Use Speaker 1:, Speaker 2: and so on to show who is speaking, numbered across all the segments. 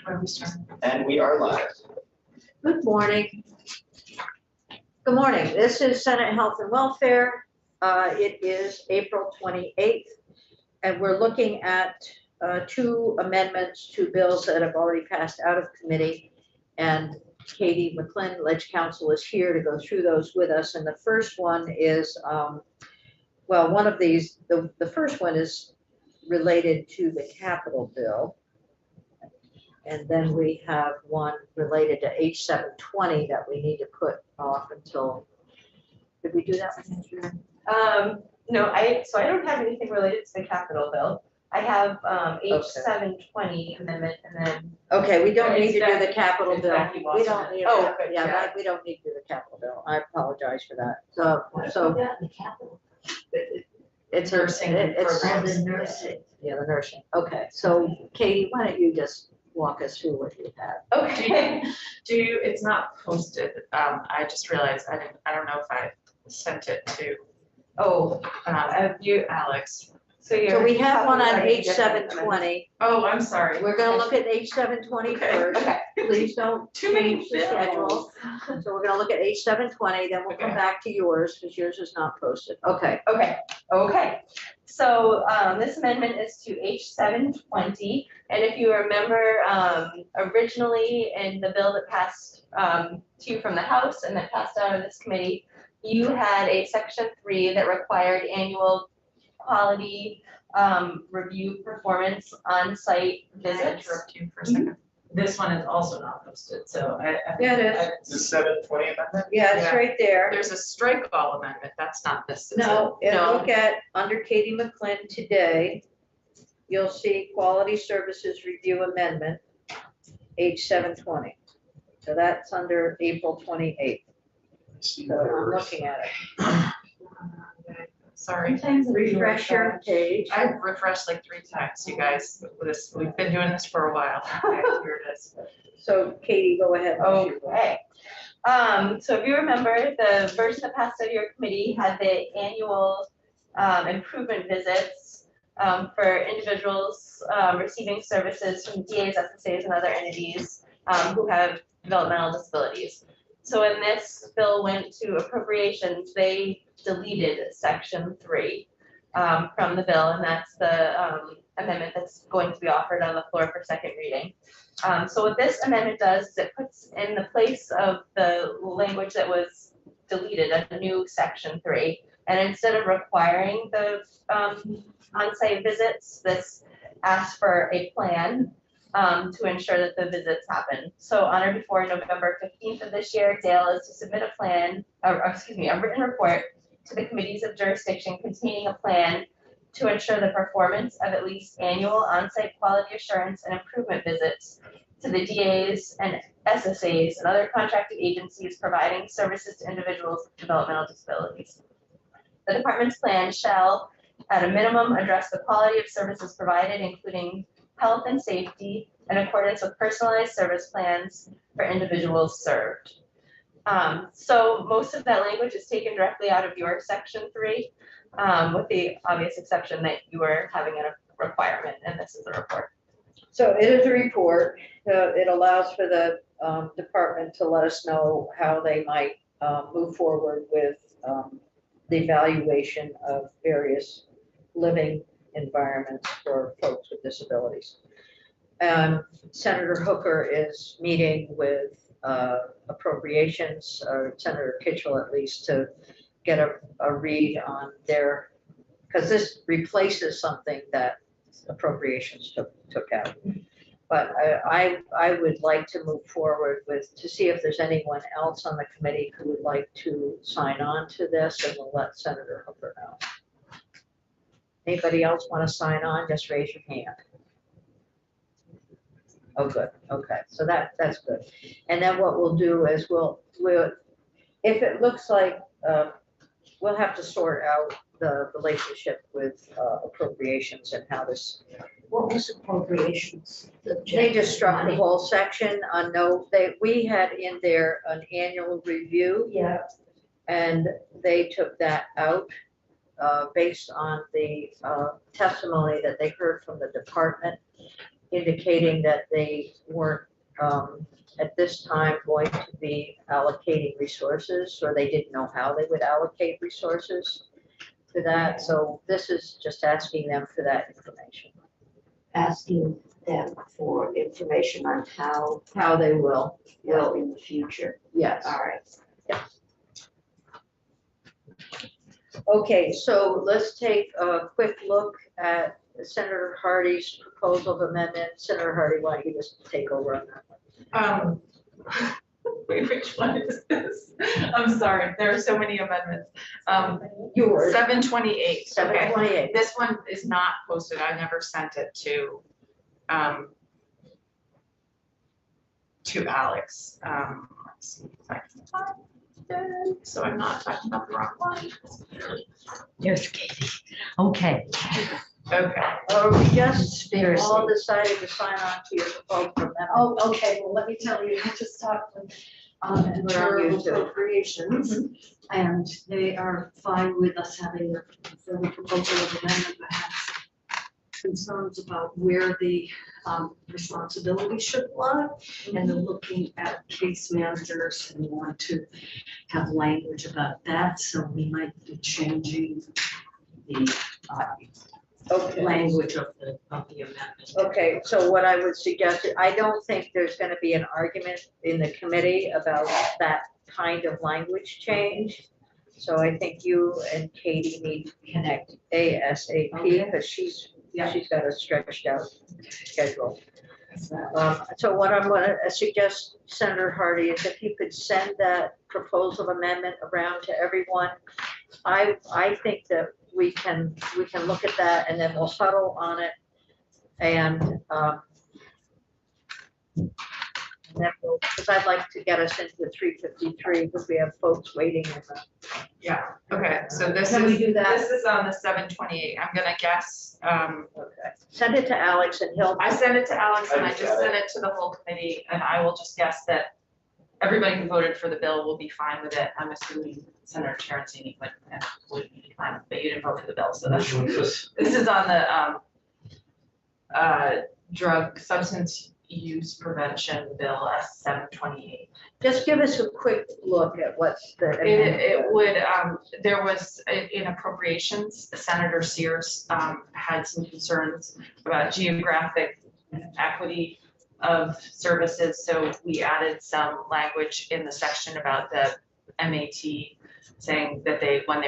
Speaker 1: And we are live.
Speaker 2: Good morning. Good morning. This is Senate Health and Welfare. It is April 28th, and we're looking at two amendments to bills that have already passed out of committee. And Katie McClin, Ledge Council, is here to go through those with us. And the first one is, well, one of these, the first one is related to the capital bill. And then we have one related to H720 that we need to put off until, did we do that one?
Speaker 3: No, I don't have anything related to the capital bill. I have H720 amendment and then.
Speaker 2: Okay, we don't need to do
Speaker 3: It's
Speaker 2: the capital
Speaker 3: it's
Speaker 2: bill.
Speaker 3: Becky
Speaker 2: We
Speaker 3: Watson.
Speaker 2: don't need,
Speaker 3: Oh, okay,
Speaker 2: yeah,
Speaker 3: yeah.
Speaker 2: that, we don't need to do the capital bill. I apologize for that. So it's
Speaker 3: Nursing
Speaker 2: it's
Speaker 3: programs.
Speaker 2: the nursing. Yeah, the nursing. Okay, so Katie, why don't you just walk us through what you have?
Speaker 3: Okay.
Speaker 4: It's not posted. I just realized I don't know if I sent it to you, Alex.
Speaker 2: So we have one on H720.
Speaker 4: Oh, I'm sorry.
Speaker 2: We're gonna look at H720 first.
Speaker 3: Okay.
Speaker 2: Please don't
Speaker 4: Too many
Speaker 2: change the schedule. So we're gonna look at H720, then we'll come
Speaker 4: Okay.
Speaker 2: back to yours, because yours is not posted. Okay.
Speaker 3: Okay. So this amendment is to H720. And if you remember, originally in the bill that passed to you from the House and that passed out of this committee, you had a section 3 that required annual quality review performance on-site
Speaker 4: Can I
Speaker 3: visits.
Speaker 4: interrupt you for a second? This one is also not posted, so
Speaker 2: Yeah, it is.
Speaker 1: The 720 amendment?
Speaker 2: Yeah, it's
Speaker 4: Yeah.
Speaker 2: right there.
Speaker 4: There's a strike all amendment. That's not this. Is
Speaker 2: No,
Speaker 4: it?
Speaker 2: if you
Speaker 3: No.
Speaker 2: look at, under Katie McClin today, you'll see Quality Services Review Amendment, H720. So that's under April 28th. So I'm looking at it.
Speaker 4: Sorry.
Speaker 2: Refresh your page.
Speaker 4: I've refreshed like 3 times, you guys. We've been doing this for a while. Okay, here it is.
Speaker 2: So Katie, go ahead.
Speaker 3: Okay. So if you remember, the version that passed out of your committee had the annual improvement visits for individuals receiving services from DAs, SSAs, and other entities who have developmental disabilities. So when this bill went to appropriations, they deleted section 3 from the bill, and that's the amendment that's going to be offered on the floor for second reading. So what this amendment does is it puts in the place of the language that was deleted a new section 3, and instead of requiring the on-site visits, this asks for a plan to ensure that the visits happen. So on or before November 15th of this year, Dale is to submit a plan, a written report to the committees of jurisdiction containing a plan to ensure the performance of at least annual on-site quality assurance and improvement visits to the DAs and SSAs and other contracted agencies providing services to individuals with developmental disabilities. The department's plan shall, at a minimum, address the quality of services provided, including health and safety, in accordance with personalized service plans for individuals served. So most of that language is taken directly out of your section 3, with the obvious exception that you were having a requirement, and this is a report.
Speaker 2: So it is a report. It allows for the department to let us know how they might move forward with the evaluation of various living environments for folks with disabilities. Senator Hooker is meeting with appropriations, or Senator Kitchell at least, to get a read on their, because this replaces something that appropriations took out. But I would like to move forward to see if there's anyone else on the committee who would like to sign on to this, and we'll let Senator Hooker know. Anybody else want to sign on? Just raise your hand. Oh, good. Okay, so that's good. And then what we'll do is we'll if it looks like we'll have to sort out the relationship with appropriations and how this.
Speaker 5: What was appropriations?
Speaker 2: They just struck the whole section on we had in there an annual review.
Speaker 5: Yeah.
Speaker 2: And they took that out based on the testimony that they heard from the department. indicating that they weren't, at this time going to be allocating resources, or they didn't know how they would allocate resources to that. So this is just asking them for that information,
Speaker 5: Asking them for information on
Speaker 2: how they will.
Speaker 5: will in the future.
Speaker 2: Yes.
Speaker 5: All right.
Speaker 2: Okay, so let's take a quick look at Senator Hardy's proposal of amendment. Senator Hardy, why don't you just take over on that one?
Speaker 4: Wait, which one is this? I'm sorry, there are so many amendments.
Speaker 2: Yours,
Speaker 4: 728,
Speaker 2: seven
Speaker 4: okay.
Speaker 2: twenty-eight.
Speaker 4: This one is not posted, I never sent it to Alex. Let's see if I can find it, so I'm not talking about the wrong one.
Speaker 1: There's Katie. Okay.
Speaker 4: Okay,
Speaker 2: We just
Speaker 5: Conspiracy.
Speaker 2: all decided to sign on to your proposal amendment.
Speaker 6: Oh, okay, well, let me tell you, I just talked with the Bureau of
Speaker 2: YouTube.
Speaker 6: Appropriations, and they are fine with us having the proposal of amendment that has concerns about where the responsibility should lie, and they're looking at case managers and want to have language about that, so we might be changing the
Speaker 2: Okay.
Speaker 6: language of the amendment.
Speaker 2: Okay, so what I would suggest, I don't think there's gonna be an argument in the committee about that kind of language change. So I think you and Katie need to connect ASAP, because she's got a stretched out schedule. So what I'm gonna suggest, Senator Hardy, is if you could send that proposal amendment around to everyone. I think that we can look at that, and then we'll huddle on it, and then we'll, because I'd like to get us into 353, because we have folks waiting in the.
Speaker 4: yeah, okay, so this
Speaker 2: Can we
Speaker 4: is,
Speaker 2: do that?
Speaker 4: this is on the 728, I'm gonna guess,
Speaker 2: Okay. Send it to Alex, and he'll.
Speaker 4: I sent it to Alex and I
Speaker 7: I just
Speaker 4: just
Speaker 7: got
Speaker 4: sent it to the whole committee, and I will just guess that everybody who voted for the bill will be fine with it. I'm assuming Senator Terenzini would be fine, but you didn't vote for the bill, so that's.
Speaker 7: Which one is this?
Speaker 4: This is on the drug substance use prevention bill, S-728.
Speaker 2: Just give us a quick look at what's the.
Speaker 4: It would, there was in appropriations, Senator Sears had some concerns about geographic equity of services, so we added some language in the section about the MAT, saying that when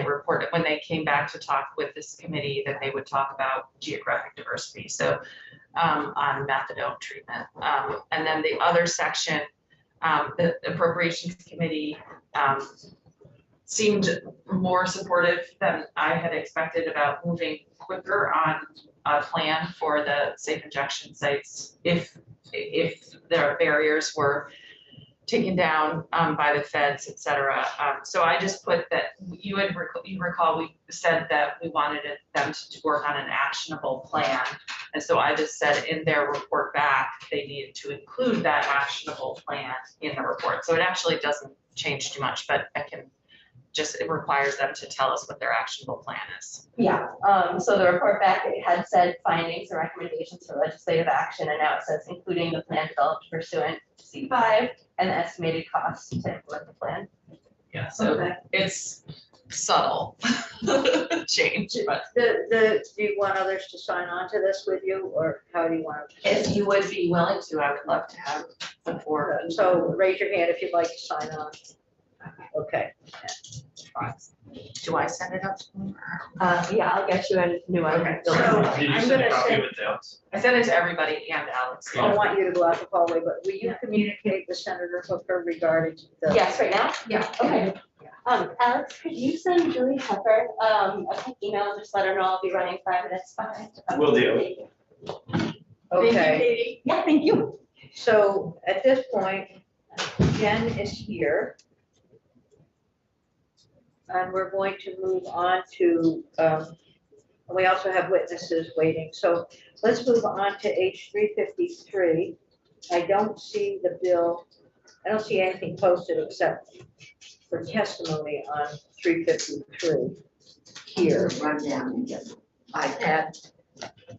Speaker 4: they came back to talk with this committee, that they would talk about geographic diversity, so on methadone treatment. And then the other section, the appropriations committee seemed more supportive than I had expected about moving quicker on a plan for the safe injection sites if their barriers were taken down by the feds, et cetera. So I just put that, you recall we said that we wanted them to work on an actionable plan. And so I just said in their report back, they needed to include that actionable plan in the report. So it actually doesn't change too much, but it requires them to tell us what their actionable plan is.
Speaker 3: Yeah, so the report back, it had said findings and recommendations for legislative action, and now it says including the plan developed pursuant to C5 and the estimated costs to implement the plan.
Speaker 4: Yeah, so
Speaker 6: Okay.
Speaker 4: it's subtle change, but
Speaker 2: Do you want others to sign on to this with you, or how do you want to?
Speaker 4: if you would be willing to, I would love to have the four.
Speaker 2: So raise your hand if you'd like to sign on. Okay.
Speaker 4: Do I send it up to them?
Speaker 3: Yeah, I'll get you a new one.
Speaker 4: Okay.
Speaker 2: So
Speaker 7: Did you
Speaker 2: I'm
Speaker 7: send a
Speaker 2: gonna
Speaker 7: copy
Speaker 2: send,
Speaker 7: of it to us?
Speaker 4: I sent it to everybody and Alex.
Speaker 2: I don't want you to go out the hallway, but will you communicate with Senator Hooker regarding the?
Speaker 3: Yes, right now?
Speaker 4: Yeah.
Speaker 3: Okay. Alex, could you send Julie Hepper, a quick email, just let her know I'll be running 5 minutes behind.
Speaker 7: Will do.
Speaker 2: Okay,
Speaker 3: Yeah, thank you.
Speaker 2: so at this point, Jen is here. And we're going to move on to, we also have witnesses waiting. So let's move on to H 353. I don't see the bill, I don't see anything posted except for testimony on 353 here.
Speaker 5: Run down and get an iPad.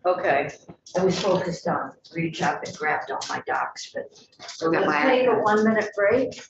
Speaker 2: Okay,
Speaker 5: I was focused on reach up and grabbed all my docs, but
Speaker 2: let's take a 1-minute break.